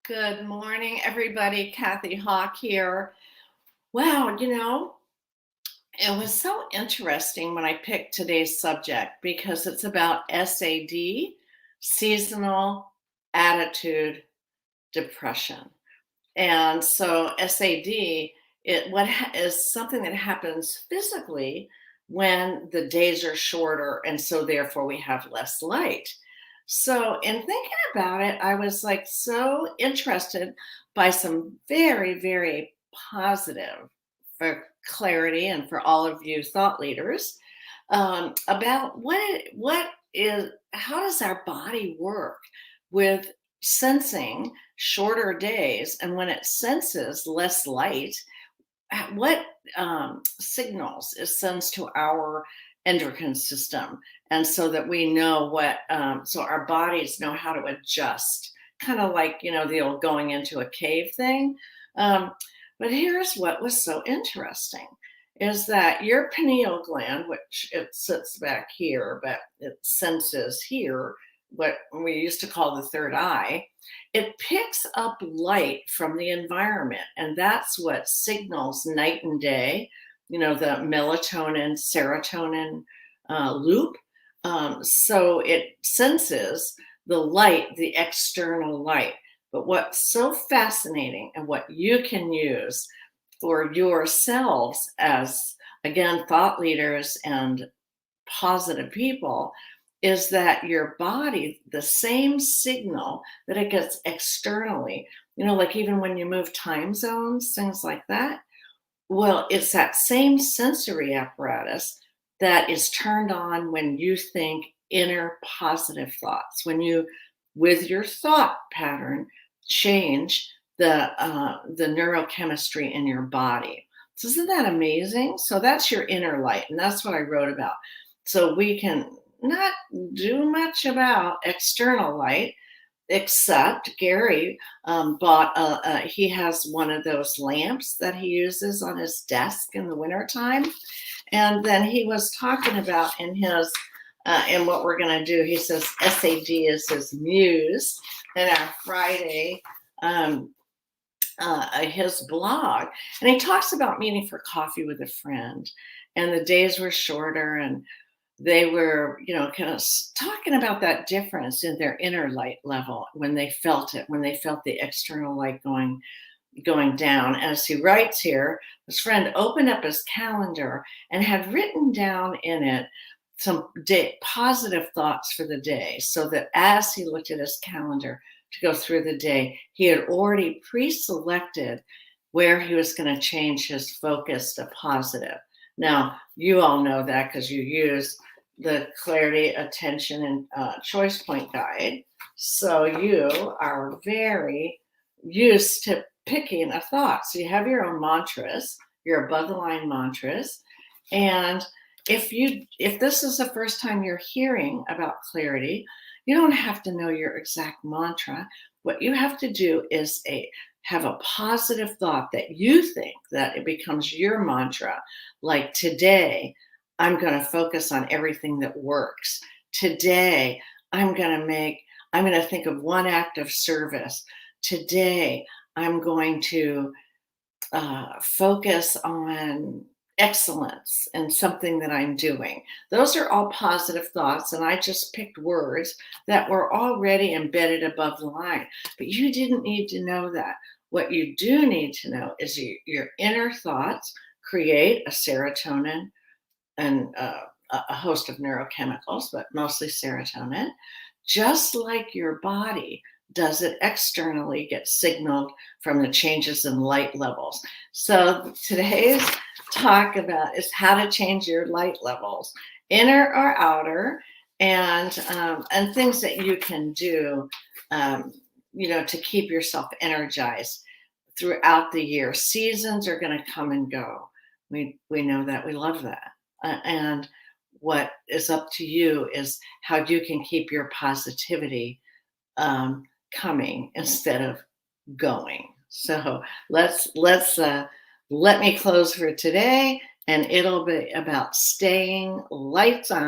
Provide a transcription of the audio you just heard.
Good morning, everybody. Kathy Hawk here. Wow, it was so interesting when I picked today's subject because it's about SAD, seasonal attitude depression. And so SAD is something that happens physically when the days are shorter and so therefore we have less light. So in thinking about it, I was like so interested by some very, very positive for clarity and for all of you thought leaders about what is how does our body work with sensing shorter days, and when it senses less light, what signals it sends to our endocrine system, and so that we know so our bodies know how to adjust, kind of like the old going into a cave thing. um, but here's what was so interesting is that your pineal gland, which it sits back here but it senses here, what we used to call the third eye, it picks up light from the environment, and that's what signals night and day, the melatonin, serotonin loop. So it senses the light, the external light. But what's so fascinating and what you can use for yourselves as, again, thought leaders and positive people is that your body, the same signal that it gets externally, like even when you move time zones, things like that. Well, it's that same sensory apparatus that is turned on when you think inner positive thoughts, when you, with your thought pattern, change the neurochemistry in your body. So isn't that amazing? So that's your inner light, and that's what I wrote about. So we can not do much about external light, except Gary bought he has one of those lamps that he uses on his desk in the wintertime. And then he was talking about in what we're going to do, he says SAD is his muse in our Friday, his blog. And he talks about meeting for coffee with a friend, and the days were shorter, and they were, kind of talking about that difference in their inner light level when they felt it, when they felt the external light going down. As he writes here, his friend opened up his calendar and had written down in it some positive thoughts for the day, so that as he looked at his calendar to go through the day, he had already pre-selected where he was going to change his focus to positive. Now, you all know that because you use the clarity, attention, and choice point guide. So you are very used to picking a thought. So you have your own mantras, your above the line mantras. And if this is the first time you're hearing about clarity, you don't have to know your exact mantra. What you have to do is have a positive thought that you think that it becomes your mantra. Like today, I'm going to focus on everything that works. Today, I'm going to think of one act of service. Today, I'm going to focus on excellence and something that I'm doing. Those are all positive thoughts, and I just picked words that were already embedded above the line. But you didn't need to know that. What you do need to know is your inner thoughts create a serotonin and a host of neurochemicals, but mostly serotonin. Just like your body does it externally, get signaled from the changes in light levels. So today's talk about is how to change your light levels, inner or outer, and things that you can do, to keep yourself energized throughout the year. Seasons are going to come and go. We know that. We love that. And what is up to you is how you can keep your positivity coming instead of going. So let me close for today, and it'll be about staying lights on